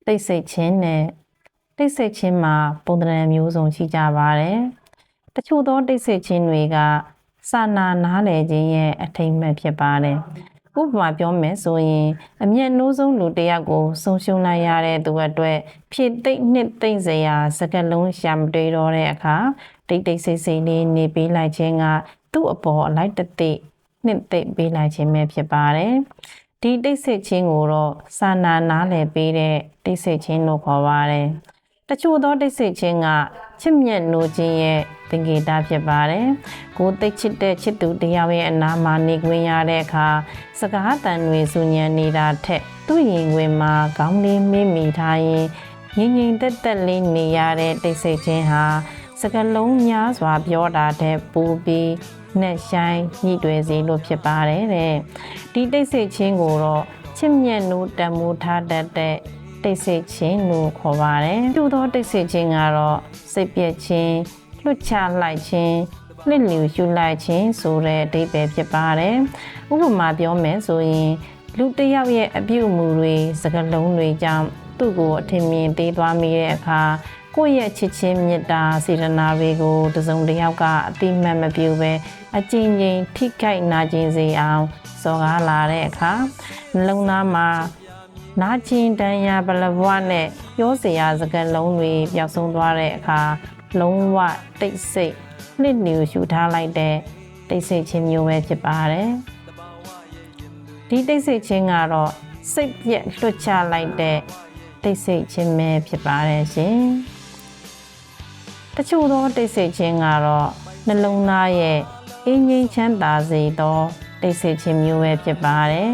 တိတ်ဆိတ်ခြင်းနဲ့တိတ်ဆိတ်ခြင်းမှာပုံသဏ္ဍာန်မျိုးစုံရှိကြပါတယ်။တချို့သောတိတ်ဆိတ်ခြင်းတွေကစာနာနားလည်ခြင်းရဲ့အထိမ်းအမှတ်ဖြစ်ပါတယ်။ဥပမာပြောမယ်ဆိုရင်အမျက်နှိုးဆုံးလူတစ်ယောက်ကိုဆုံးရှုံးလိုက်ရတဲ့သူအတွက်ဖြစ်သိမ့်နှစ်သိမ့်စရာစကားလုံးရှာမတွေ့တော့တဲ့အခါတိတ်တိတ်ဆိတ်ဆိတ်လေးနေပေးလိုက်ခြင်းကသူ့အပေါ်အလိုက်တသိနှစ်သိမ့်ပေးလိုက်ခြင်းပဲဖြစ်ပါတယ်။ဒီတိတ်ဆိတ်ခြင်းကိုတော့စာနာနားလည်ပေးတဲ့တိတ်ဆိတ်ခြင်းလို့ခေါ်ပါတယ်။တချို့သောတိတ်ဆိတ်ခြင်းကချစ်မြတ်နိုးခြင်းရဲ့သင်္ကေတဖြစ်ပါတယ်။ကိုယ်သိချစ်တဲ့ချစ်သူတယောက်ရဲ့အနားမှာနေခွင့်ရတဲ့အခါစကားတန်တွေဆူညံနေတာထက်သူ့ရင်ခွင်မှာခေါင်းလေးမေ့မိထားရင်ငြိမ်ငြိမ်သက်သက်လေးနေရတဲ့တိတ်ဆိတ်ခြင်းဟာစကားလုံးများစွာပြောတာတဲ့ပူပြီးနဲ့ဆိုင်ညှိတွယ်စေလို့ဖြစ်ပါတယ်တဲ့ဒီတိတ်ဆိတ်ခြင်းကိုတော့ချစ်မြတ်နိုးတန်မိုးထားတတ်တဲ့တိတ်ဆိတ်ခြင်းလို့ခေါ်ပါတယ်။တူသောတိတ်ဆိတ်ခြင်းကတော့စိတ်ပြည့်ခြင်းလွတ်ချလိုက်ခြင်းလစ်လျူရှုလိုက်ခြင်းဆိုတဲ့အဓိပ္ပာယ်ဖြစ်ပါတယ်။ဥပမာပြောမယ်ဆိုရင်လူတစ်ယောက်ရဲ့အပြုအမူတွေစကားလုံးတွေကြောင့်သူ့ကိုအထင်မြင်သေးသွားမိတဲ့အခါကိုယ့်ရဲ့ချစ်ချင်းမေတ္တာစေတနာတွေကိုတစုံတစ်ယောက်ကအတိမတ်မပြုဘဲအကျဉ်းချင်းထိခိုက်နာကျင်စေအောင်စော်ကားလာတဲ့အခါနှလုံးသားမှာနာကျင်တန်ရာဘလဘွားနဲ့ပြောစရာစကားလုံးတွေပျောက်ဆုံးသွားတဲ့အခါလုံးဝတိတ်ဆိတ်လစ်လျူရှုထားလိုက်တဲ့တိတ်ဆိတ်ခြင်းမျိုးပဲဖြစ်ပါတယ်ဒီတိတ်ဆိတ်ခြင်းကတော့စိတ်ပြက်လွတ်ချလိုက်တဲ့တိတ်ဆိတ်ခြင်းပဲဖြစ်ပါတယ်ရှင်တချို့သောတိတ်ဆိတ်ခြင်းကတော့နှလုံးသားရဲ့အင်းငိမ့်ချမ်းသာစေသောတိတ်ဆိတ်ခြင်းမျိုးပဲဖြစ်ပါတယ်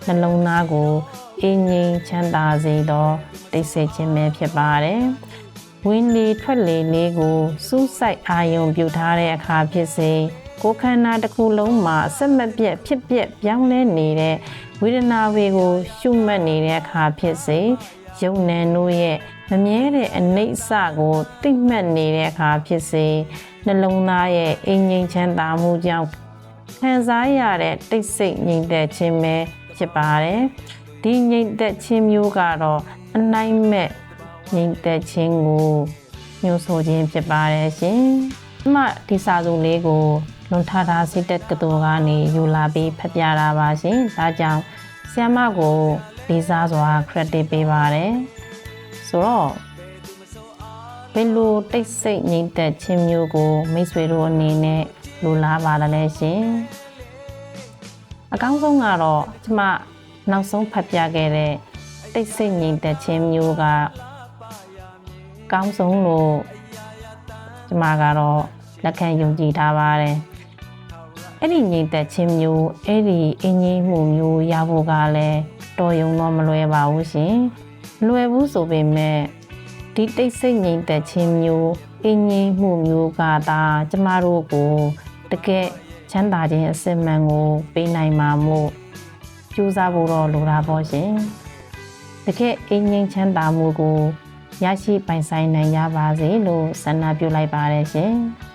နှလုံးသားကိုအင်းငိမ့်ချမ်းသာစေသောတိတ်ဆိတ်ခြင်းပဲဖြစ်ပါတယ်ဝင်းလေထွက်လေလေးကိုစူးစိုက်အာယုံပြုထားတဲ့အခါဖြစ်စေကိုယ်ခန္ဓာတစ်ခုလုံးမှာအဆက်မပြတ်ဖြစ်ပျက်ပြောင်းလဲနေတဲ့ဝေဒနာတွေကိုရှုမှတ်နေတဲ့အခါဖြစ်စေယုံနံတို့ရဲ့မမြဲတဲ့အနိစ္စကိုသိမှတ်နေတဲ့အခါဖြစ်စေနှလုံးသားရဲ့အင်းငြိမ်ချမ်းသာမှုကြောင့်ခံစားရတဲ့တိတ်ဆိတ်ငြိမ်သက်ခြင်းပဲဖြစ်ပါတယ်ဒီငြိမ်သက်ခြင်းမျိုးကတော့အနိုင်မဲ့ငြိမ်သက်ခြင်းကိုညှို့ဆိုခြင်းဖြစ်ပါတယ်ရှင်။ဒီစာစုလေးကိုလွန်ထားတာစိတ်တက်ကတော်ကနေယူလာပြီးဖတ်ပြတာပါရှင်။ဒါကြောင့်ဆရာမကိုလေးစားစွာ credit ပေးပါတယ်။ဆိုတော့ဘယ်လိုတိတ်ဆိတ်ငြိမ်သက်ခြင်းမျိုးကိုမိတ်ဆွေတို့အနေနဲ့လိုလားပါလဲရှင်။အကောင်းဆုံးကတော့ကျမနောက်ဆုံးဖတ်ပြခဲ့တဲ့တိတ်ဆိတ်ငြိမ်သက်ခြင်းမျိုးကကောင်းဆုံးလို့ကျမကတော့လက်ခံယုံကြည်ထားပါတယ်အဲ့ဒီငြိမ်သက်ခြင်းမျိုးအဲ့ဒီအင်းကြီးမှုမျိုးရဖို့ကလည်းတော်ရုံတော့မလွယ်ပါဘူးရှင်လွယ်ဘူးဆိုပေမဲ့ဒီတိတ်ဆိတ်ငြိမ်သက်ခြင်းမျိုးအင်းကြီးမှုမျိုးကသာကျမတို့ကိုတကယ်ချမ်းသာခြင်းအစစ်မှန်ကိုပေးနိုင်မှာမို့ကြိုးစားဖို့တော့လိုတာပေါ့ရှင်တကယ်အင်းငြိမ်ချမ်းသာမှုကိုရရှိပိုင်ဆိုင်နိုင်ရပါစေလို့ဆန္ဒပြုလိုက်ပါတယ်ရှင်။